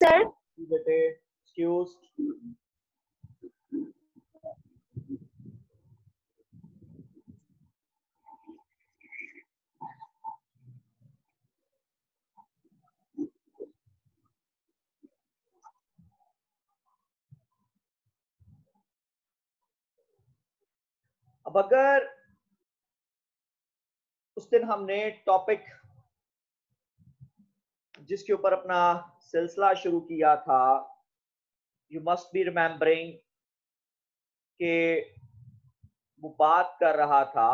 Sir बेटे excuse. अब अगर उस दिन हमने टॉपिक जिसके ऊपर अपना सिलसिला शुरू किया था, यू मस्ट बी रिमेम्बरिंग कि वो बात कर रहा था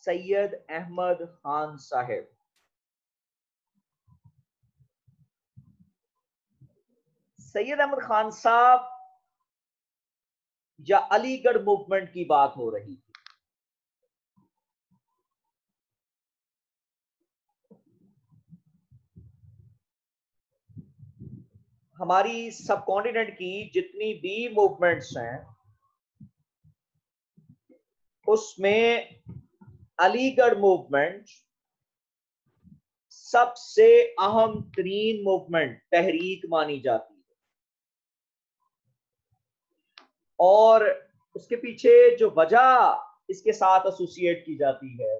सैयद अहमद खान साहब। सैयद अहमद खान साहब या अलीगढ़ मूवमेंट की बात हो रही थी। हमारी सब कॉन्टिनेंट की जितनी भी मूवमेंट्स हैं उसमें अलीगढ़ मूवमेंट सबसे अहम तरीन मूवमेंट तहरीक मानी जाती है, और उसके पीछे जो वजह इसके साथ एसोसिएट की जाती है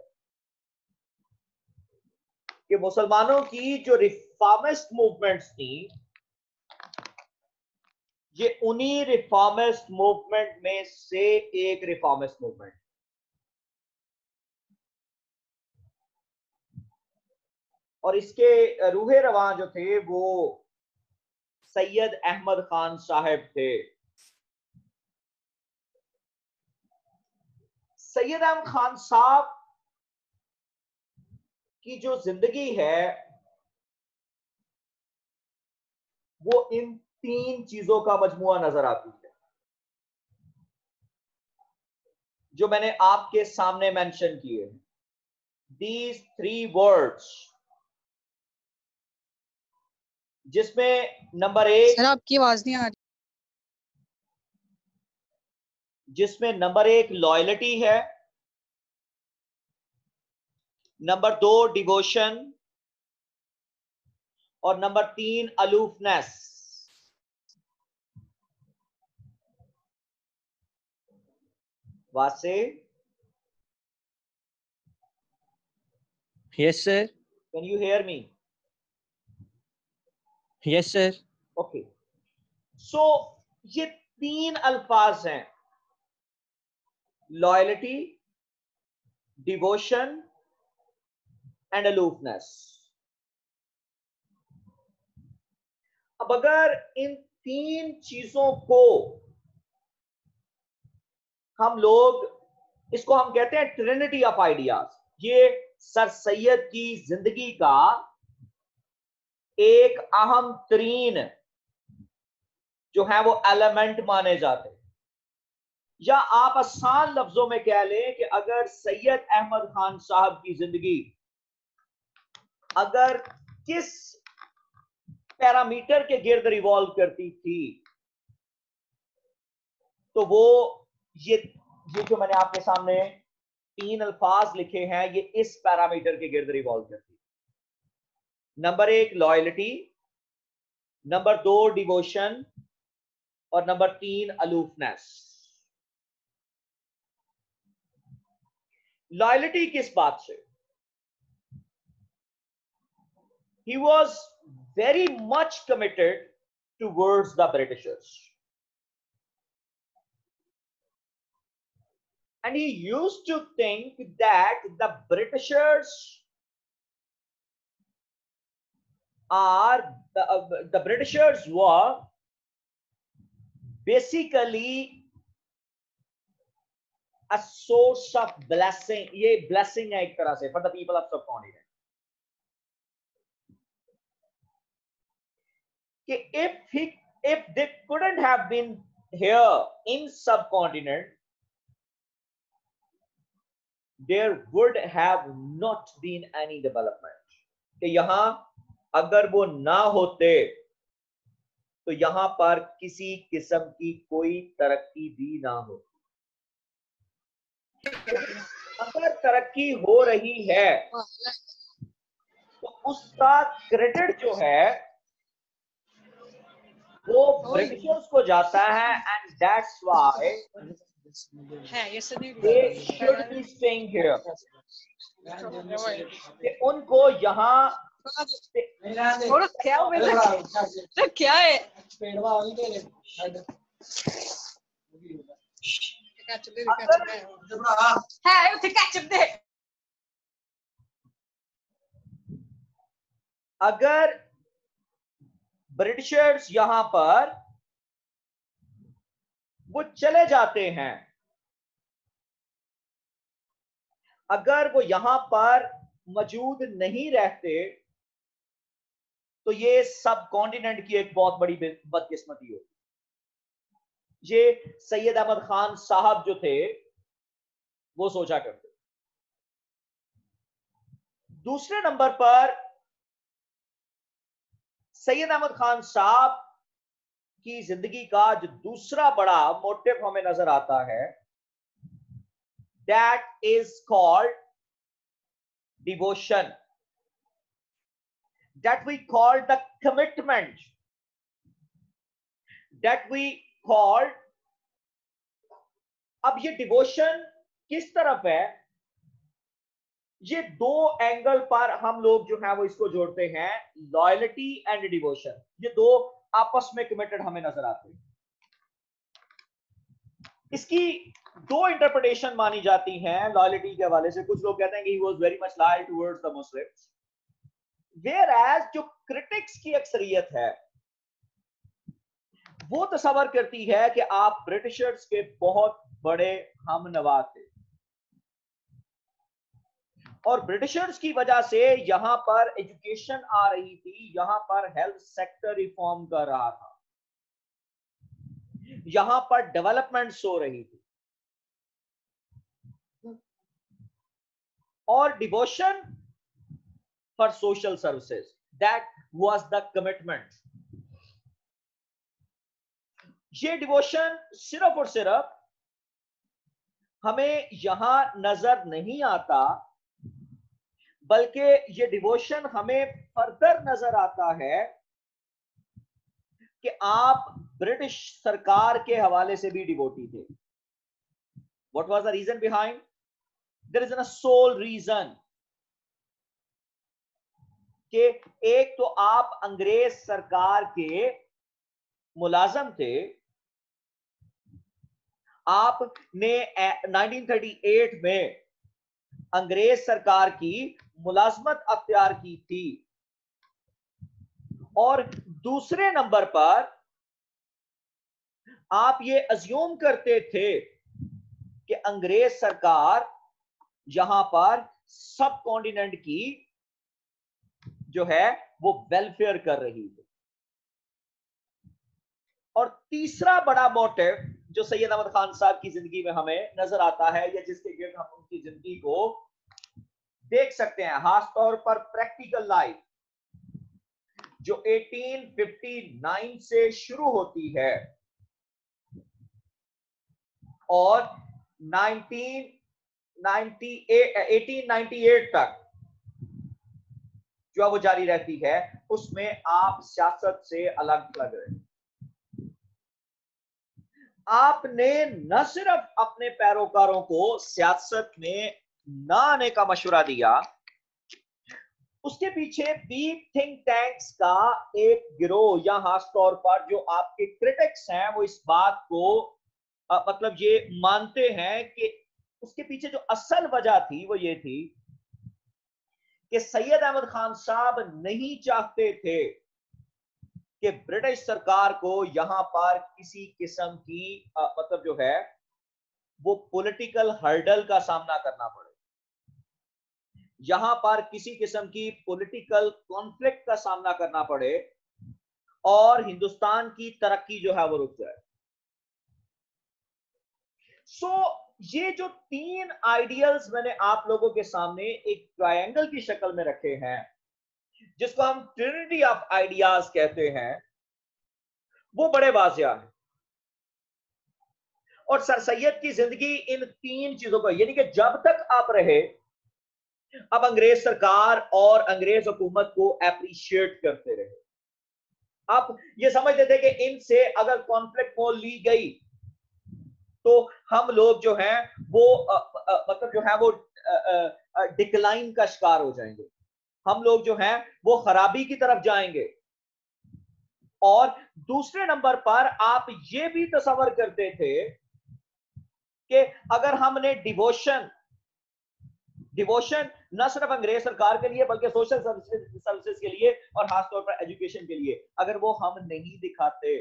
कि मुसलमानों की जो रिफॉर्मिस्ट मूवमेंट्स थी, ये उन्हीं रिफॉर्मिस्ट मूवमेंट में से एक रिफॉर्मिस्ट मूवमेंट, और इसके रूहे रवां जो थे वो सैयद अहमद खान साहब थे। सैयद अहमद खान साहब की जो जिंदगी है वो इन तीन चीजों का मजमुआ नजर आती है जो मैंने आपके सामने मेंशन किए। दीज थ्री वर्ड्स, जिसमें नंबर एक, सर आपकी आवाज नहीं आ रही। जिसमें नंबर एक लॉयल्टी है, नंबर दो डिवोशन, और नंबर तीन अलूफनेस। वासे, Yes, sir. Can you hear me? Yes, sir. Okay, so ये तीन अल्फाज हैं, लॉयल्टी, डिवोशन एंड अलूफनेस। अब अगर इन तीन चीजों को हम लोग, इसको हम कहते हैं ट्रिनिटी ऑफ आइडियाज, ये सर सैयद की जिंदगी का एक अहम तरीन जो है वो एलिमेंट माने जाते हैं। या आप आसान लफ्जों में कह लें कि अगर सैयद अहमद खान साहब की जिंदगी अगर किस पैरामीटर के गिर्द रिवॉल्व करती थी तो वो ये जो मैंने आपके सामने तीन अल्फाज लिखे हैं ये इस पैरामीटर के गिर्द रिवॉल्व करती है। नंबर एक लॉयल्टी, नंबर दो डिवोशन, और नंबर तीन अलूफनेस। लॉयल्टी किस बात से? He was very much committed towards the Britishers, and he used to think that the Britishers are the Britishers were basically a source of blessing. ये blessing है एक तरह से for the people of subcontinent. कि if they couldn't have been here in subcontinent, there would have not been any development. कि यहां अगर वो ना होते तो यहां पर किसी किस्म की कोई तरक्की भी ना होती। अगर तरक्की हो रही है तो उसका क्रेडिट जो है वो ब्रिटिशर्स को जाता है, and that's why they should be staying here. कि उनको यहाँ और क्या क्या है अगर ब्रिटिशर्स यहां पर वो चले जाते हैं, अगर वो यहां पर मौजूद नहीं रहते, तो ये सब कॉन्टिनेंट की एक बहुत बड़ी बदकिस्मती होगी। ये सैयद अहमद खान साहब जो थे वो सोचा करते। दूसरे नंबर पर सैयद अहमद खान साहब की जिंदगी का जो दूसरा बड़ा मोटिव हमें नजर आता है, that is called devotion, that we call the commitment, that we called. अब ये डिवोशन किस तरफ है, ये दो एंगल पर हम लोग जो है वो इसको जोड़ते हैं, लॉयल्टी एंड डिवोशन। ये दो आपस में कमिटेड हमें नजर आते हैं। इसकी दो इंटरप्रिटेशन मानी जाती हैं लॉयल्टी के हवाले से। कुछ लोग कहते हैं कि he was very much loyal towards the Muslims, whereas जो क्रिटिक्स की अक्सरियत है वो तस्वर करती है कि आप ब्रिटिशर्स के बहुत बड़े हमनवा थे, और ब्रिटिशर्स की वजह से यहां पर एजुकेशन आ रही थी, यहां पर हेल्थ सेक्टर रिफॉर्म कर रहा था, यहां पर डेवलपमेंट्स हो रही थी, और devotion for social services, that was the commitment. ये डिवोशन सिर्फ और सिर्फ हमें यहां नजर नहीं आता, बल्कि ये डिवोशन हमें फर्दर नजर आता है कि आप ब्रिटिश सरकार के हवाले से भी डिवोटी थे। What was the reason behind? There is a sole reason कि एक तो आप अंग्रेज सरकार के मुलाजम थे, आपने 1938 में अंग्रेज सरकार की मुलाजमत अख्तियार की थी, और दूसरे नंबर पर आप ये अज्यूम करते थे कि अंग्रेज सरकार यहां पर सब कॉन्टिनेंट की जो है वो वेलफेयर कर रही है। और तीसरा बड़ा मोटिव जो सैयद अहमद खान साहब की जिंदगी में हमें नजर आता है, या जिसके गिर्द हम उनकी जिंदगी को देख सकते हैं, खासतौर पर प्रैक्टिकल लाइफ जो 1859 से शुरू होती है और 1898 तक जो है वो जारी रहती है, उसमें आप सियासत से अलग लग रहे हैं। आपने न सिर्फ अपने पैरोकारों को सियासत में न आने का मशवरा दिया, उसके पीछे भी थिंक टैंक्स का एक गिरोह या खासतौर पर जो आपके क्रिटिक्स हैं वो इस बात को मतलब ये मानते हैं कि उसके पीछे जो असल वजह थी वो ये थी कि सैयद अहमद खान साहब नहीं चाहते थे कि ब्रिटिश सरकार को यहां पर किसी किस्म की मतलब जो है वो पॉलिटिकल हर्डल का सामना करना पड़े, यहां पर किसी किस्म की पॉलिटिकल कॉन्फ्लिक्ट का सामना करना पड़े और हिंदुस्तान की तरक्की जो है वो रुक जाए। ये जो तीन आइडियल्स मैंने आप लोगों के सामने एक ट्रायंगल की शक्ल में रखे हैं, जिसको हम ट्रिनिटी ऑफ आइडियाज कहते हैं, वो बड़े वाजिया है। और सर सैयद की जिंदगी इन तीन चीजों को, यानी कि जब तक आप रहे अब अंग्रेज सरकार और अंग्रेज हुकूमत को अप्रिशिएट करते रहे। अब ये समझते थे कि इनसे अगर कॉन्फ्लिक्ट मोल ली गई तो हम लोग जो हैं वो मतलब जो है वो डिक्लाइन का शिकार हो जाएंगे, हम लोग जो हैं वो खराबी की तरफ जाएंगे। और दूसरे नंबर पर आप ये भी तस्वर करते थे कि अगर हमने डिवोशन न सिर्फ अंग्रेज सरकार के लिए बल्कि सोशल सर्विसेज के लिए और खासतौर पर एजुकेशन के लिए अगर वो हम नहीं दिखाते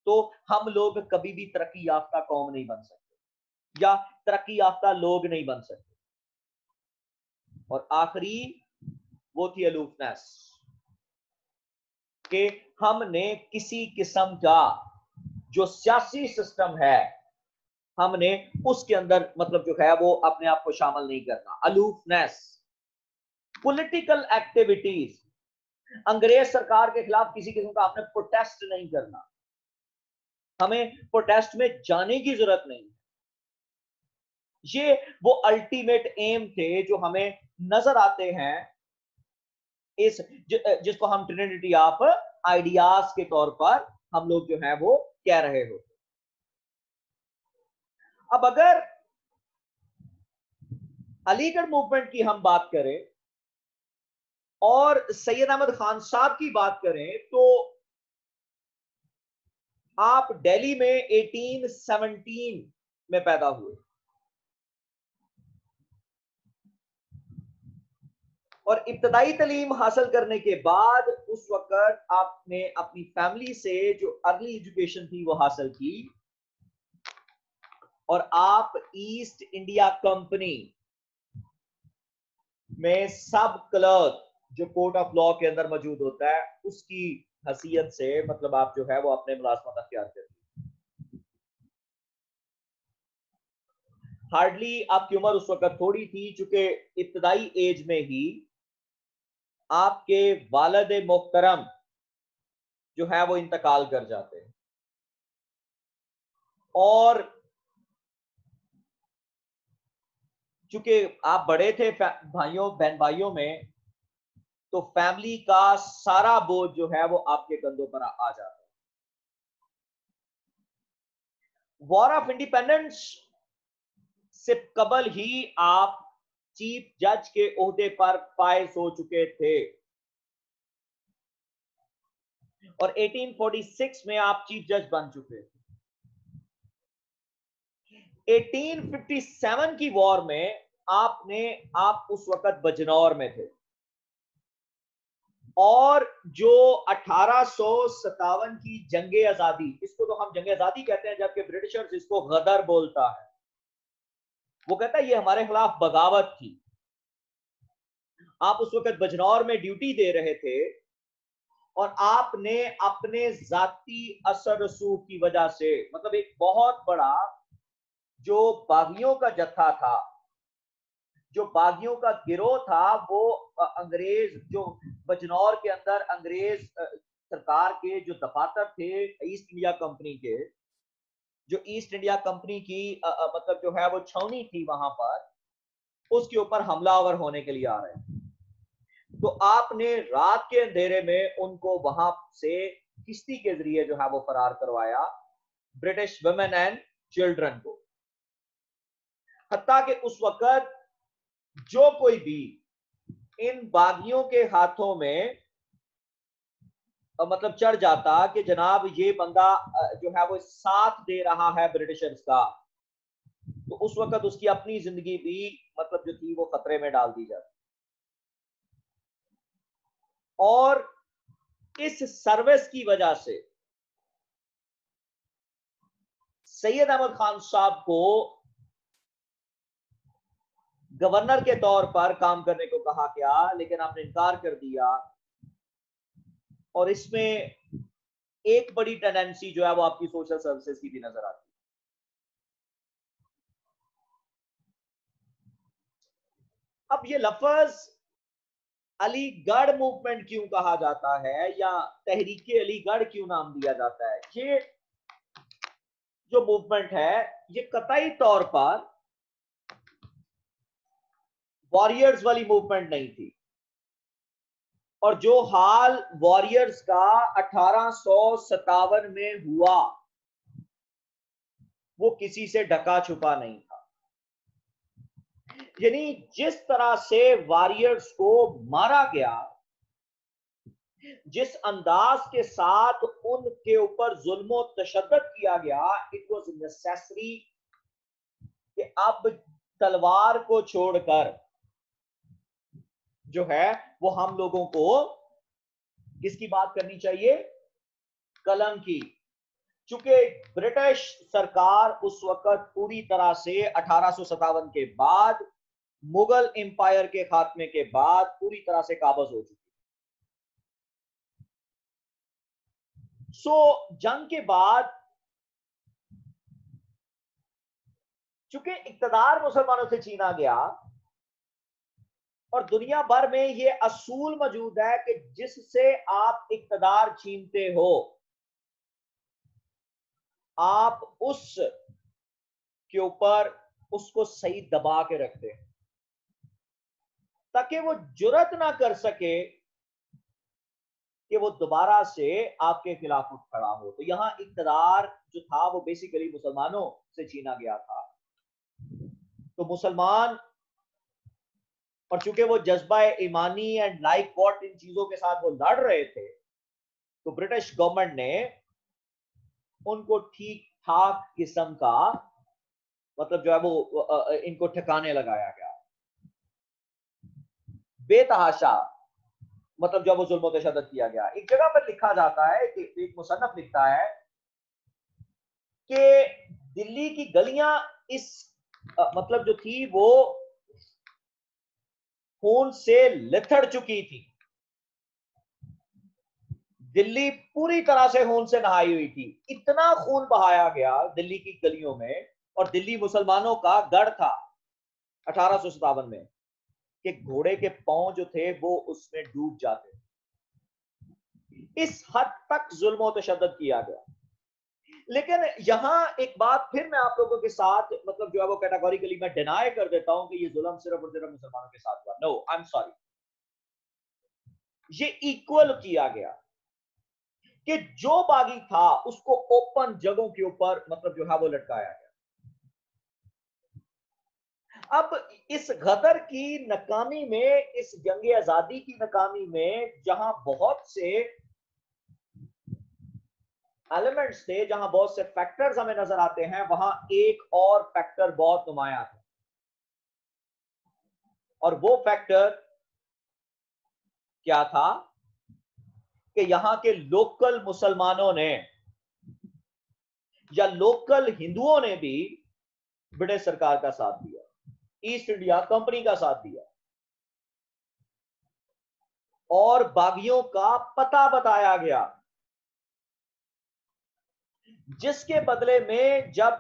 तो हम लोग कभी भी तरक्की याफ्ता कौम नहीं बन सकते या तरक्की याफ्ता लोग नहीं बन सकते। और आखिरी वो थी अलूफनेस, कि हमने किसी किस्म का जो सियासी सिस्टम है हमने उसके अंदर मतलब जो है वो अपने आप को शामिल नहीं करना। अलूफनेस, पॉलिटिकल एक्टिविटीज, अंग्रेज सरकार के खिलाफ किसी किस्म का आपने प्रोटेस्ट नहीं करना, हमें प्रोटेस्ट में जाने की जरूरत नहीं। ये वो अल्टीमेट एम थे जो हमें नजर आते हैं इस जिसको हम ट्रिनिटी ऑफ आइडियाज के तौर पर हम लोग जो है वो कह रहे हो। अब अगर अलीगढ़ मूवमेंट की हम बात करें और सैयद अहमद खान साहब की बात करें तो आप दिल्ली में 1817 में पैदा हुए और इब्तदाई तालीम हासिल करने के बाद उस वक्त आपने अपनी फैमिली से जो अर्ली एजुकेशन थी वो हासिल की और आप ईस्ट इंडिया कंपनी में सब क्लर्क जो कोर्ट ऑफ लॉ के अंदर मौजूद होता है उसकी हैसियत से मतलब आप जो है वो अपने मुलाजमत अख्तियार करते हैं। हार्डली आपकी उम्र उस वक्त थोड़ी थी चूंकि इब्तदाई एज में ही आपके वालिद मोहतरम जो है वो इंतकाल कर जाते हैं और चूंकि आप बड़े थे भाइयों बहन भाइयों में तो फैमिली का सारा बोझ जो है वो आपके कंधों पर आ जाता है। वॉर ऑफ इंडिपेंडेंस से कबल ही आप चीफ जज के ओहदे पर फायज हो चुके थे और 1846 में आप चीफ जज बन चुके थे। 1857 की वॉर में आप उस वक्त बजनौर में थे और जो 1857 की जंगे आजादी, इसको तो हम जंगे आजादी कहते हैं जबकि ब्रिटिशर्स इसको गदर बोलता है, वो कहता है ये हमारे खिलाफ बगावत थी। आप उस वक्त बजनौर में ड्यूटी दे रहे थे और आपने अपने जाती असर रसूख की वजह से मतलब एक बहुत बड़ा जो बागियों का जत्था था, जो बागियों का गिरोह था, वो अंग्रेज जो बजनौर के अंदर अंग्रेज सरकार के जो दफातर थे ईस्ट इंडिया कंपनी के, जो ईस्ट इंडिया कंपनी की मतलब जो है वो छावनी थी वहां पर, उसके ऊपर हमलावर होने के लिए आ रहे हैं। तो आपने रात के अंधेरे में उनको वहां से किश्ती के जरिए जो है वो फरार करवाया, ब्रिटिश वुमेन एंड चिल्ड्रन को। हत्ता कि उस वक्त जो कोई भी इन बागियों के हाथों में मतलब चढ़ जाता कि जनाब ये बंदा जो है वो साथ दे रहा है ब्रिटिशर्स का, तो उस वक्त उसकी अपनी जिंदगी भी मतलब जो थी वो खतरे में डाल दी जाती। और इस सर्विस की वजह से सैयद अहमद खान साहब को गवर्नर के तौर पर काम करने को कहा गया, लेकिन आपने इनकार कर दिया। और इसमें एक बड़ी टेंडेंसी जो है वो आपकी सोशल सर्विसेज की भी नजर आती है। अब ये लफ्ज अलीगढ़ मूवमेंट क्यों कहा जाता है या तहरीके अलीगढ़ क्यों नाम दिया जाता है? ये जो मूवमेंट है ये कतई तौर पर वॉरियर्स वाली मूवमेंट नहीं थी। और जो हाल वॉरियर्स का 1857 में हुआ वो किसी से ढका छुपा नहीं था। यानी जिस तरह से वॉरियर्स को मारा गया, जिस अंदाज के साथ उनके ऊपर जुल्म तशद्दुद किया गया, इट वॉज नेसेसरी कि अब तलवार को छोड़कर जो है वो हम लोगों को किसकी बात करनी चाहिए? कलम की। चूंकि ब्रिटिश सरकार उस वक्त पूरी तरह से 1857 के बाद, मुगल एम्पायर के खात्मे के बाद पूरी तरह से काबज हो चुकी। जंग के बाद चूंकि इक्तदार मुसलमानों से छीना गया और दुनिया भर में यह असूल मौजूद है कि जिससे आप इक्तदार छीनते हो आप उस के ऊपर उसको सही दबा के रखते हैं ताकि वो जुर्रत ना कर सके कि वो दोबारा से आपके खिलाफ उठ खड़ा हो। तो यहां इक्तदार जो था वो बेसिकली मुसलमानों से छीना गया था। तो मुसलमान, और चूंकि वो जज्बा ईमानी एंड लाइक वॉट इन चीजों के साथ वो लड़ रहे थे, तो ब्रिटिश गवर्नमेंट ने उनको ठीक ठाक किस्म का मतलब जो है वो इनको ठिकाने लगाया गया। बेतहाशा मतलब जब वो जुल्म तशद्दुद किया गया। एक जगह पर लिखा जाता है कि एक मुसन्नफ लिखता है कि दिल्ली की गलियां इस मतलब जो थी वो खून से लिथड़ चुकी थी। दिल्ली पूरी तरह से खून से नहाई हुई थी। इतना खून बहाया गया दिल्ली की गलियों में, और दिल्ली मुसलमानों का गढ़ था 1857 में, कि घोड़े के पांव जो थे वो उसमें डूब जाते। इस हद तक जुल्म और तशद्दुद किया गया। लेकिन यहां एक बात फिर मैं आप लोगों के साथ मतलब जो है वो कैटेगोरिकली मैं डिनाई कर देता हूं कि ये जुल्म सिर्फ और सिर्फ मुसलमानों के साथ हुआ। नो, आई एम सॉरी, ये इक्वल किया गया कि जो बागी था उसको ओपन जगहों के ऊपर मतलब जो है वो लटकाया गया। अब इस गदर की नाकामी में, इस जंग आजादी की नाकामी में, जहां बहुत से एलिमेंट्स थे, जहां बहुत से फैक्टर्स हमें नजर आते हैं, वहां एक और फैक्टर बहुत नुमाया था, और वो फैक्टर क्या था कि यहां के लोकल मुसलमानों ने या लोकल हिंदुओं ने भी ब्रिटिश सरकार का साथ दिया, ईस्ट इंडिया कंपनी का साथ दिया, और बागियों का पता बताया गया, जिसके बदले में जब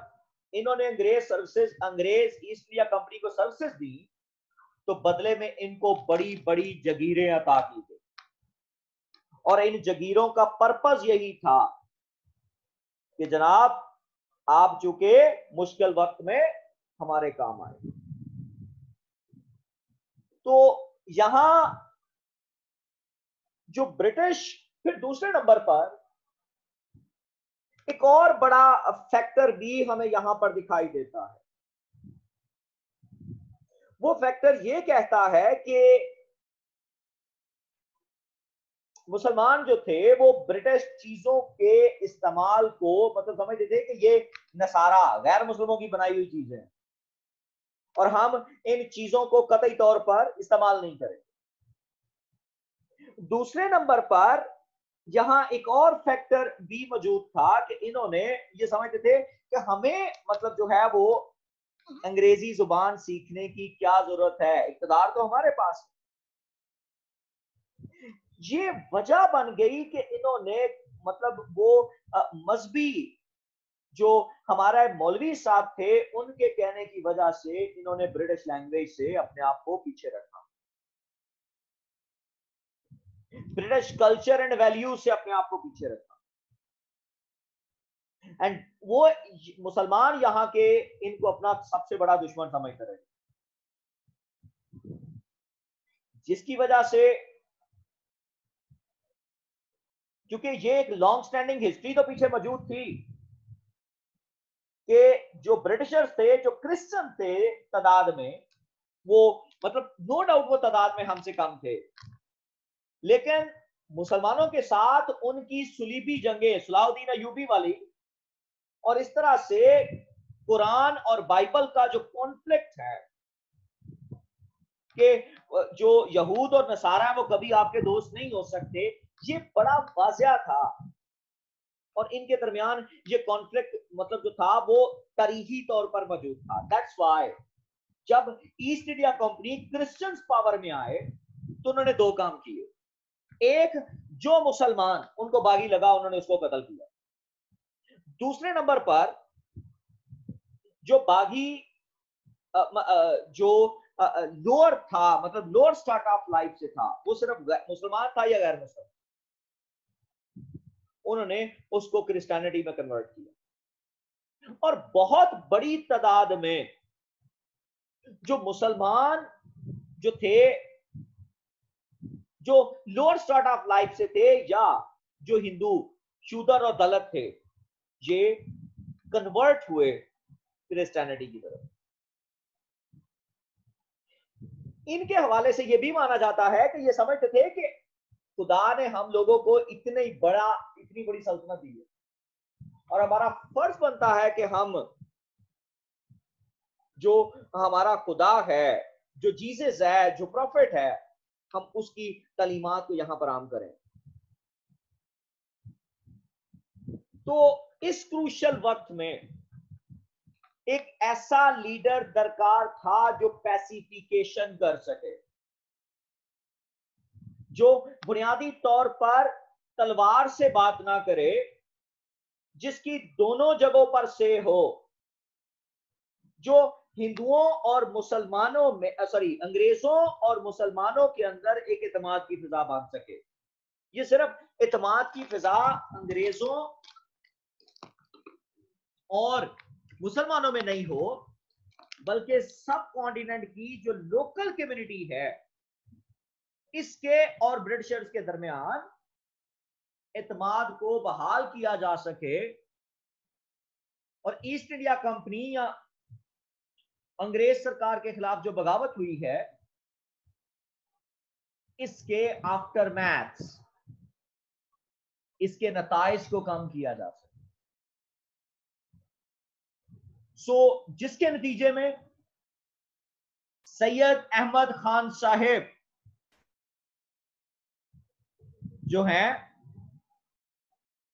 इन्होंने अंग्रेज ईस्ट इंडिया कंपनी को सर्विसेज दी, तो बदले में इनको बड़ी बड़ी जगीरें अता की गई। और इन जगीरों का पर्पस यही था कि जनाब आप चूंकि मुश्किल वक्त में हमारे काम आए। तो यहां जो ब्रिटिश, फिर दूसरे नंबर पर एक और बड़ा फैक्टर भी हमें यहां पर दिखाई देता है। वो फैक्टर ये कहता है कि मुसलमान जो थे वो ब्रिटिश चीजों के इस्तेमाल को मतलब समझते थे कि ये नसारा गैर मुस्लिमों की बनाई हुई चीजें हैं और हम इन चीजों को कतई तौर पर इस्तेमाल नहीं करें। दूसरे नंबर पर यहां एक और फैक्टर भी मौजूद था कि इन्होंने ये समझते थे कि हमें मतलब जो है वो अंग्रेजी जुबान सीखने की क्या जरूरत है, इक़्तिदार तो हमारे पास। ये वजह बन गई कि इन्होंने मतलब वो मजहबी जो हमारा मौलवी साहब थे उनके कहने की वजह से इन्होंने ब्रिटिश लैंग्वेज से अपने आप को पीछे रखा, ब्रिटिश कल्चर एंड वैल्यूज से अपने आप को पीछे रखा। एंड वो मुसलमान यहां के इनको अपना सबसे बड़ा दुश्मन समझते रहे। जिसकी वजह से, क्योंकि ये एक लॉन्ग स्टैंडिंग हिस्ट्री तो पीछे मौजूद थी कि जो ब्रिटिशर्स थे, जो क्रिश्चियन थे तादाद में, वो मतलब नो डाउट वो तादाद में हमसे कम थे, लेकिन मुसलमानों के साथ उनकी सुलीबी जंगें, सलाहुद्दीन अय्यूबी वाली, और इस तरह से कुरान और बाइबल का जो कॉन्फ्लिक्ट है कि जो यहूद और नसारा है वो कभी आपके दोस्त नहीं हो सकते, ये बड़ा वाज़िया था। और इनके दरमियान ये कॉन्फ्लिक्ट मतलब जो था वो तारीखी तौर पर मौजूद था। दैट्स व्हाई जब east India company Christians power में आए तो उन्होंने दो काम किए। एक, जो मुसलमान उनको बागी लगा उन्होंने उसको कत्ल किया। दूसरे नंबर पर जो बागी जो लोअर था, मतलब लोअर स्टार्ट ऑफ लाइफ से था, वो सिर्फ मुसलमान था या गैर मुसलमान, उन्होंने उसको क्रिश्चियनिटी में कन्वर्ट किया। और बहुत बड़ी तादाद में जो मुसलमान जो थे, जो लोअर स्टार्ट ऑफ लाइफ से थे या जो हिंदू शूदर और दलित थे, ये कन्वर्ट हुए क्रिश्चियनिटी की तरफ। इनके हवाले से यह भी माना जाता है कि ये समझते थे कि खुदा ने हम लोगों को इतनी बड़ी सल्तनत दी है और हमारा फर्ज बनता है कि हम जो हमारा खुदा है, जो जीसस है, जो प्रॉफिट है, हम उसकी तालीमात को यहां पर आम करें। तो इस क्रूशियल वक्त में एक ऐसा लीडर दरकार था जो पैसिफिकेशन कर सके, जो बुनियादी तौर पर तलवार से बात ना करे, जिसकी दोनों जगहों पर से हो, जो हिंदुओं और मुसलमानों में अंग्रेजों और मुसलमानों के अंदर एक इत्मीनान की फिजा बांध सके। ये सिर्फ इत्मीनान की फिजा अंग्रेजों और मुसलमानों में नहीं हो, बल्कि सब कॉन्टिनेंट की जो लोकल कम्युनिटी है, इसके और ब्रिटिशर्स के दरमियान इत्मीनान को बहाल किया जा सके। और ईस्ट इंडिया कंपनी या अंग्रेज सरकार के खिलाफ जो बगावत हुई है, इसके आफ्टर मैथ्स, इसके नताइज को कम किया जा सके। जिसके नतीजे में सैयद अहमद खान साहिब जो हैं,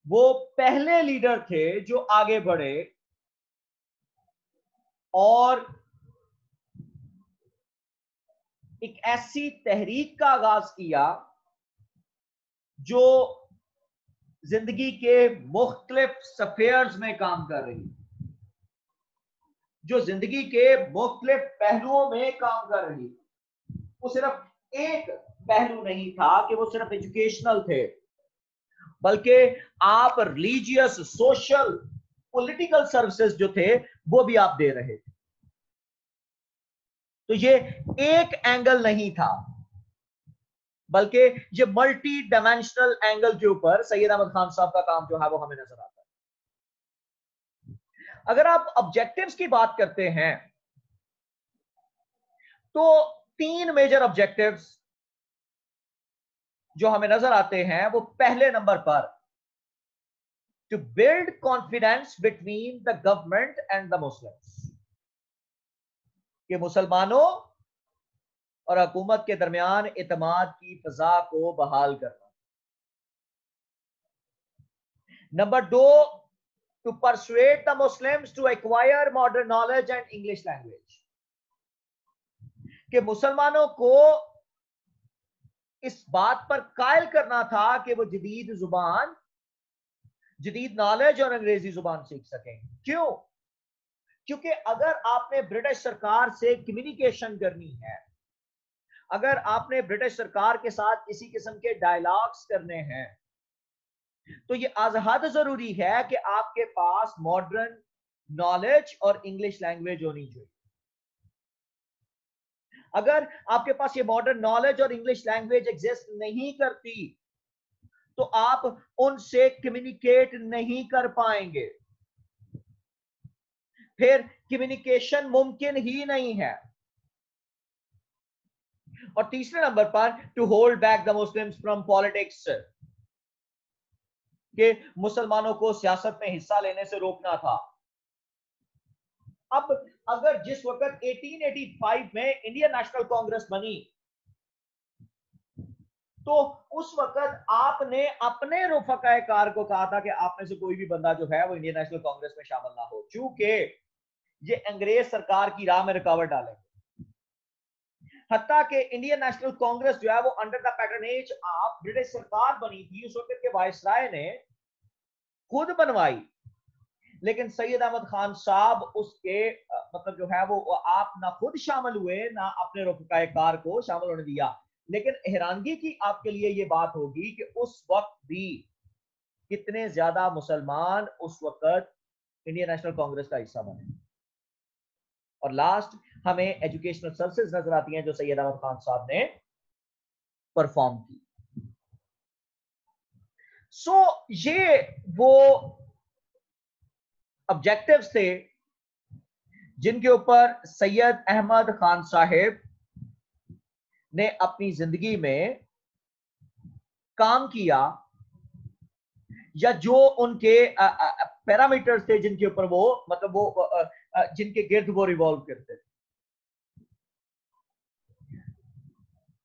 वो पहले लीडर थे जो आगे बढ़े और एक ऐसी तहरीक का आगाज किया जो जिंदगी के मुख्तलिफ स्फेयर्स में काम कर रही, जो जिंदगी के मुख्तलिफ पहलुओं में काम कर रही। वो सिर्फ एक पहलू नहीं था कि वो सिर्फ एजुकेशनल थे, बल्कि आप रिलीजियस, सोशल, पॉलिटिकल सर्विसेज जो थे वो भी आप दे रहे थे। तो ये एक एंगल नहीं था, बल्कि ये मल्टी डायमेंशनल एंगल के ऊपर सैयद अहमद खान साहब का काम जो है वो हमें नजर आता है। अगर आप ऑब्जेक्टिव्स की बात करते हैं तो 3 मेजर ऑब्जेक्टिव्स जो हमें नजर आते हैं, वो पहले नंबर पर to build confidence between the government and the Muslims, कि मुसलमानों और हुकूमत के दरमियान इत्मीनान की फिजा को बहाल करना। नंबर 2, to persuade the Muslims to acquire modern knowledge and English language, कि मुसलमानों को इस बात पर कायल करना था कि वो जदीद जुबान, जदीद नॉलेज और अंग्रेजी जुबान सीख सकें। क्यों? क्योंकि अगर आपने ब्रिटिश सरकार से कम्युनिकेशन करनी है, अगर आपने ब्रिटिश सरकार के साथ किसी किस्म के डायलॉग्स करने हैं, तो ये आज़हद जरूरी है कि आपके पास मॉडर्न नॉलेज और इंग्लिश लैंग्वेज होनी चाहिए। अगर आपके पास ये मॉडर्न नॉलेज और इंग्लिश लैंग्वेज एग्जिस्ट नहीं करती तो आप उनसे कम्युनिकेट नहीं कर पाएंगे, फिर कम्युनिकेशन मुमकिन ही नहीं है। और तीसरे नंबर पर to hold back the Muslims from politics, कि मुसलमानों को सियासत में हिस्सा लेने से रोकना था। अब अगर जिस वक्त 1885 में इंडियन नेशनल कांग्रेस बनी तो उस वक्त आपने अपने रुफकाए कार को कहा था कि आप में से कोई भी बंदा जो है वो इंडियन नेशनल कांग्रेस में शामिल ना हो, चूंकि ये अंग्रेज सरकार की राह में रुकावट डालेंगे। हत्ता कि इंडियन नेशनल कांग्रेस जो है वो under the patronage of British सरकार बनी थी, उस वक्त के वायसराय ने खुद बनवाई, लेकिन सैयद अहमद खान साहब उसके मतलब जो है वो आप ना खुद शामिल हुए ना अपने रुफकाए कार को शामिल होने दिया। लेकिन हैरानगी की आपके लिए ये बात होगी कि उस वक्त भी कितने ज्यादा मुसलमान उस वक्त इंडियन नेशनल कांग्रेस का हिस्सा बने। और लास्ट हमें एजुकेशनल सर्विसेज नजर आती हैं जो सैयद अहमद खान साहब ने परफॉर्म की। सो ये वो ऑब्जेक्टिव्स थे जिनके ऊपर सैयद अहमद खान साहिब ने अपनी जिंदगी में काम किया, या जो उनके पैरामीटर्स थे जिनके ऊपर वो मतलब वो जिनके गिर्द वो रिवॉल्व करते थे।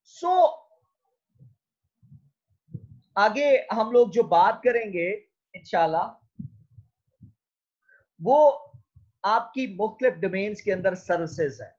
सो आगे हम लोग जो बात करेंगे इंशाल्लाह वो आपकी मुख्तलिफ डोमेन्स के अंदर सर्विसेज है।